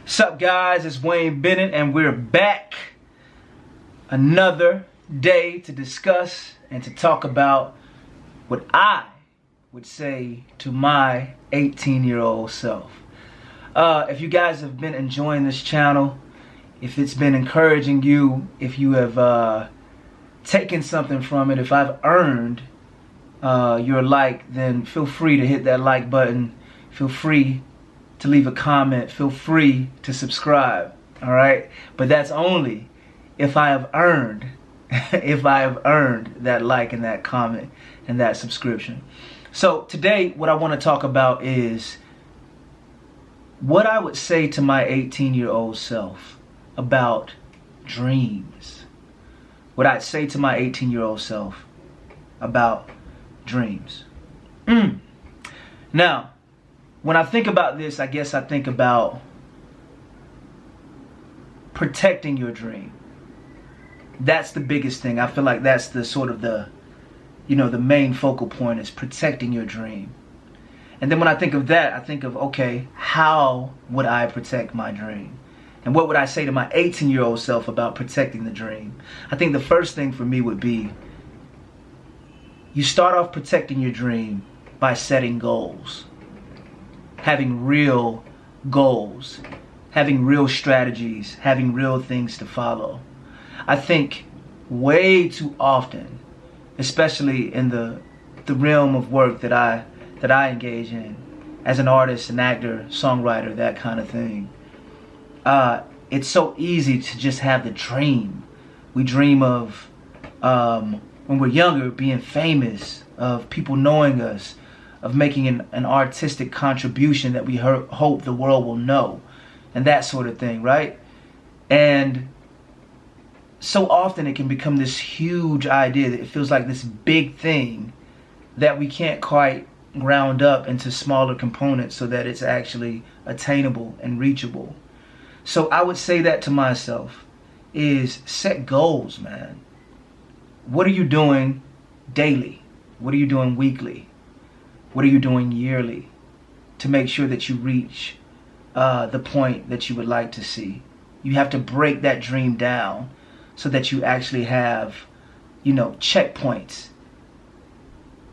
What's up, guys? It's Wayne Bennett, and we're back another day to discuss and to talk about what I would say to my 18-year-old self. If you guys have been enjoying this channel, if it's been encouraging you, if you have taken something from it, if I've earned your like, then feel free to hit that like button. Feel free to leave a comment. Feel free to subscribe. All right, but that's only if I have earned that like and that comment and that subscription. So today, what I want to talk about is what I would say to my 18-year-old self about dreams. What I'd say to my 18-year-old self about dreams. Now, when I think about this, I guess I think about protecting your dream. That's the biggest thing. I feel like that's the sort of the main focal point is protecting your dream. And then when I think of that, I think of, okay, how would I protect my dream? And what would I say to my 18-year-old self about protecting the dream? I think the first thing for me would be, you start off protecting your dream by setting goals. Having real goals, having real strategies, having real things to follow. I think way too often, especially in the realm of work that I engage in as an artist, an actor, songwriter, that kind of thing, it's so easy to just have the dream. We dream of, when we're younger, being famous, of people knowing us, of making an artistic contribution that we hope the world will know, and that sort of thing, right? And so often it can become this huge idea that it feels like this big thing that we can't quite ground up into smaller components so that it's actually attainable and reachable. So I would say that to myself is set goals, man. What are you doing daily? What are you doing weekly? What are you doing yearly to make sure that you reach the point that you would like to see? You have to break that dream down so that you actually have, checkpoints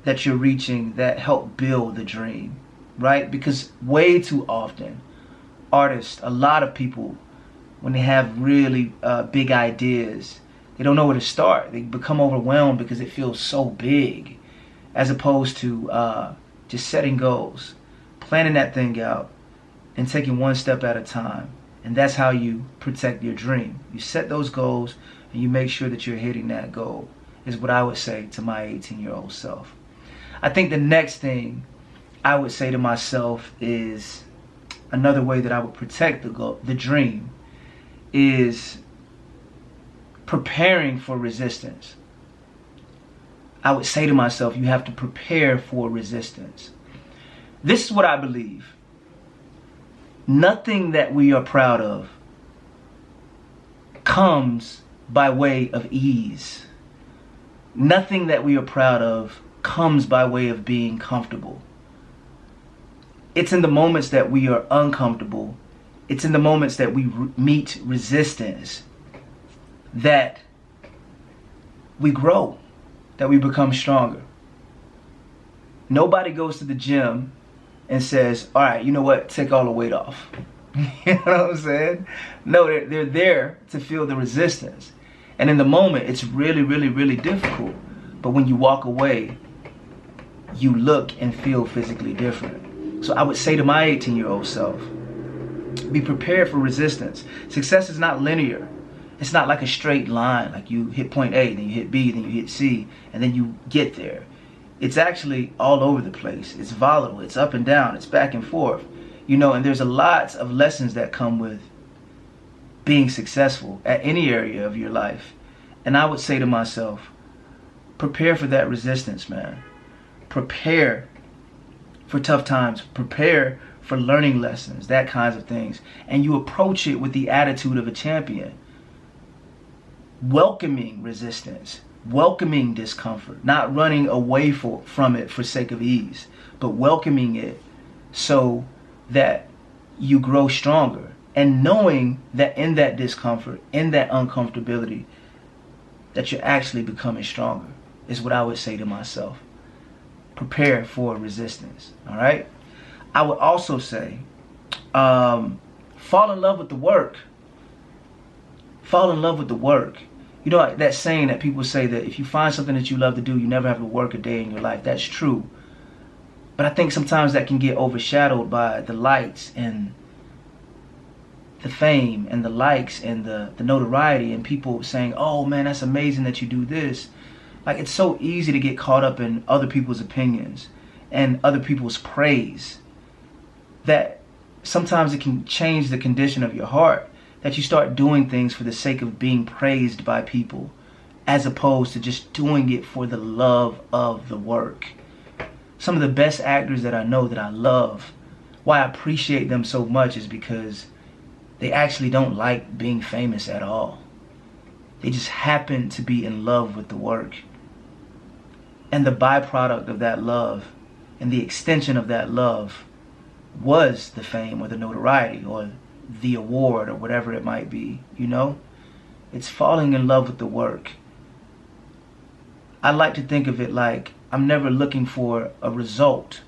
that you're reaching that help build the dream, right? Because way too often, artists, a lot of people, when they have really big ideas, they don't know where to start. They become overwhelmed because it feels so big, as opposed to just setting goals, planning that thing out, and taking one step at a time. And that's how you protect your dream. You set those goals and you make sure that you're hitting that goal, is what I would say to my 18-year-old self. I think the next thing I would say to myself is, another way that I would protect the dream is preparing for resistance. I would say to myself, you have to prepare for resistance. This is what I believe. Nothing that we are proud of comes by way of ease. Nothing that we are proud of comes by way of being comfortable. It's in the moments that we are uncomfortable, it's in the moments that we meet resistance, that we grow, that we become stronger. Nobody goes to the gym and says, all right, you know what, take all the weight off. You know what I'm saying? No, they're there to feel the resistance. And in the moment, it's really, really, really difficult. But when you walk away, you look and feel physically different. So I would say to my 18-year-old self, be prepared for resistance. Success is not linear. It's not like a straight line, like you hit point A, then you hit B, then you hit C, and then you get there. It's actually all over the place. It's volatile, it's up and down, it's back and forth. And there's a lot of lessons that come with being successful at any area of your life. And I would say to myself, prepare for that resistance, man. Prepare for tough times. Prepare for learning lessons, that kinds of things. And you approach it with the attitude of a champion. Welcoming resistance, welcoming discomfort, not running away from it for sake of ease, but welcoming it so that you grow stronger And knowing that in that discomfort, in that uncomfortability, that you're actually becoming stronger is what I would say to myself. Prepare for resistance, all right? I would also say, fall in love with the work. Fall in love with the work. You know that saying that people say that if you find something that you love to do, you never have to work a day in your life. That's true. But I think sometimes that can get overshadowed by the lights and the fame and the likes and the notoriety and people saying, oh man, that's amazing that you do this. Like, it's so easy to get caught up in other people's opinions and other people's praise that sometimes it can change the condition of your heart, that you start doing things for the sake of being praised by people as opposed to just doing it for the love of the work. Some of the best actors that I know that I love, why I appreciate them so much is because they actually don't like being famous at all. They just happen to be in love with the work. And the byproduct of that love and the extension of that love was the fame or the notoriety or the award or whatever it might be, you know? It's falling in love with the work. I like to think of it like I'm never looking for a result,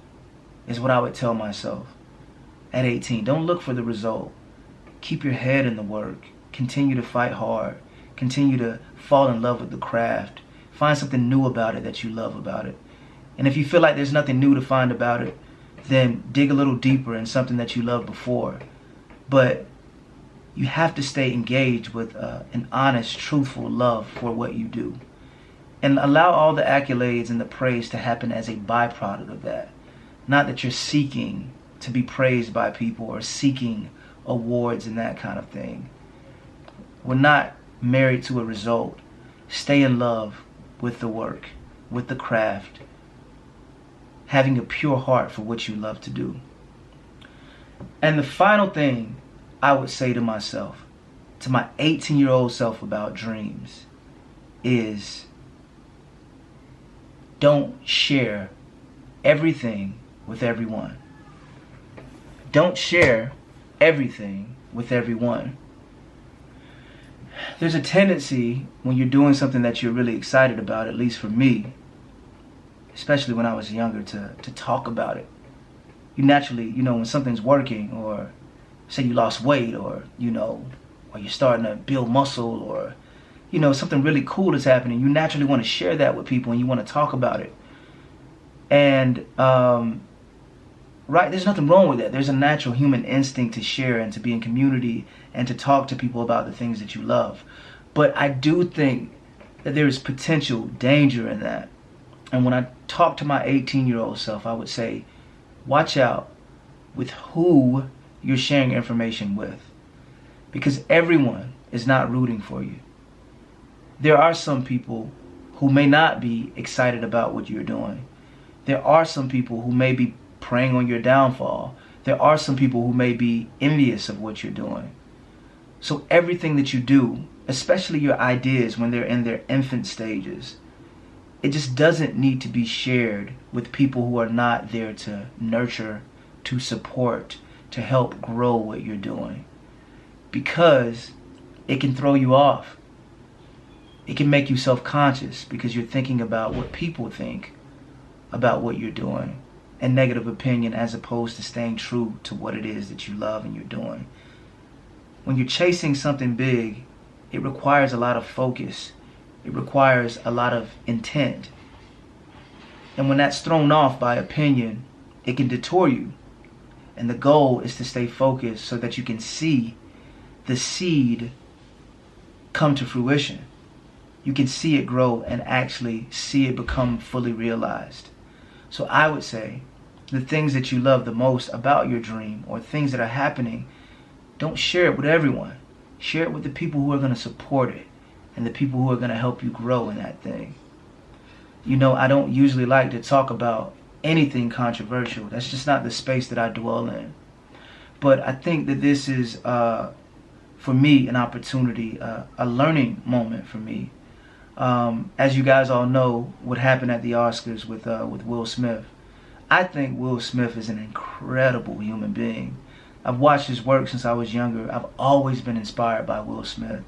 is what I would tell myself at 18. Don't look for the result. Keep your head in the work. Continue to fight hard. Continue to fall in love with the craft. Find something new about it that you love about it. And if you feel like there's nothing new to find about it, then dig a little deeper in something that you loved before. But you have to stay engaged with an honest, truthful love for what you do. And allow all the accolades and the praise to happen as a byproduct of that. Not that you're seeking to be praised by people or seeking awards and that kind of thing. We're not married to a result. Stay in love with the work, with the craft, having a pure heart for what you love to do. And the final thing I would say to myself, to my 18-year-old self about dreams, is don't share everything with everyone. Don't share everything with everyone. There's a tendency when you're doing something that you're really excited about, at least for me, especially when I was younger, to talk about it. You naturally, when something's working, or say you lost weight, or or you're starting to build muscle, or something really cool is happening, you naturally want to share that with people and you want to talk about it. And right, there's nothing wrong with that. There's a natural human instinct to share and to be in community and to talk to people about the things that you love. But I do think that there is potential danger in that. And when I talk to my 18-year-old self, I would say, watch out with who you're sharing information with. Because everyone is not rooting for you. There are some people who may not be excited about what you're doing. There are some people who may be preying on your downfall. There are some people who may be envious of what you're doing. So everything that you do, especially your ideas when they're in their infant stages, it just doesn't need to be shared with people who are not there to nurture, to support, to help grow what you're doing. Because it can throw you off. It can make you self-conscious because you're thinking about what people think about what you're doing and negative opinion, as opposed to staying true to what it is that you love and you're doing. When you're chasing something big, it requires a lot of focus. It requires a lot of intent. And when that's thrown off by opinion, it can detour you. And the goal is to stay focused so that you can see the seed come to fruition. You can see it grow and actually see it become fully realized. So I would say the things that you love the most about your dream, or things that are happening, don't share it with everyone. Share it with the people who are going to support it and the people who are going to help you grow in that thing. I don't usually like to talk about anything controversial. That's just not the space that I dwell in. But I think that this is, for me, an opportunity, a learning moment for me. As you guys all know, what happened at the Oscars with Will Smith. I think Will Smith is an incredible human being. I've watched his work since I was younger. I've always been inspired by Will Smith.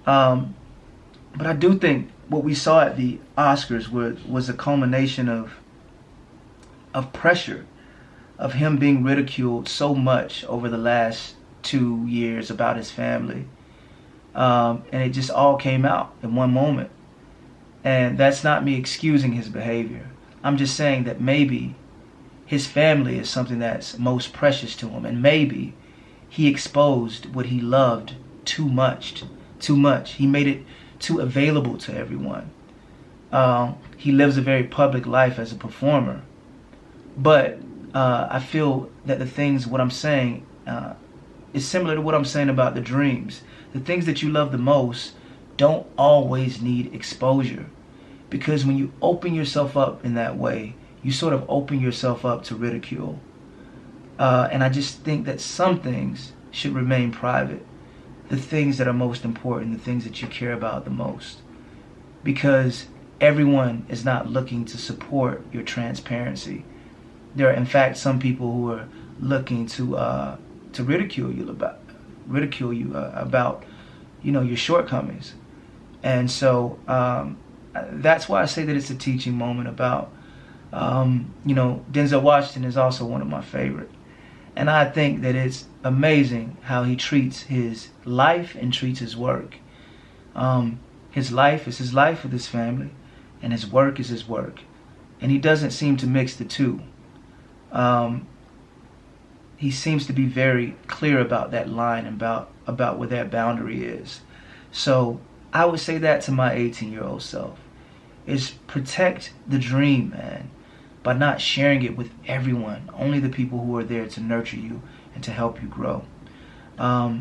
But I do think what we saw at the Oscars was a culmination of pressure, of him being ridiculed so much over the last 2 years about his family. And it just all came out in one moment. And that's not me excusing his behavior. I'm just saying that maybe his family is something that's most precious to him. And maybe he exposed what he loved too much. He made it too available to everyone. He lives a very public life as a performer. But I feel that what I'm saying is similar to what I'm saying about the dreams. The things that you love the most don't always need exposure. Because when you open yourself up in that way, you sort of open yourself up to ridicule. And I just think that some things should remain private. The things that are most important, the things that you care about the most. Because everyone is not looking to support your transparency. There are, in fact, some people who are looking to ridicule you about your shortcomings. And so that's why I say that it's a teaching moment about Denzel Washington is also one of my favorite. And I think that it's amazing how he treats his life and treats his work. His life is his life with his family, and his work is his work. And he doesn't seem to mix the two. He seems to be very clear about that line, about where that boundary is. So I would say that to my 18-year-old self, is protect the dream, man, by not sharing it with everyone, only the people who are there to nurture you and to help you grow.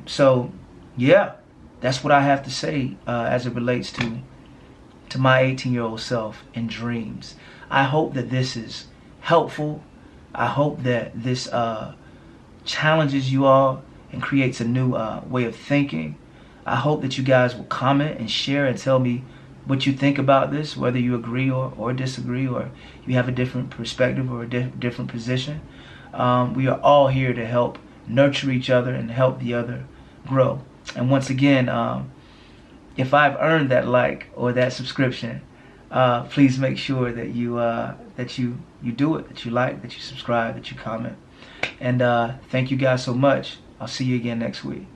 So yeah, that's what I have to say as it relates to my 18-year-old self and dreams. I hope that this is helpful. I hope that this challenges you all and creates a new way of thinking. I hope that you guys will comment and share and tell me what you think about this, whether you agree or disagree, or you have a different perspective or a different position. We are all here to help nurture each other and help the other grow. And once again, if I've earned that like or that subscription, please make sure that you do it, that you like, that you subscribe, that you comment. And thank you guys so much. I'll see you again next week.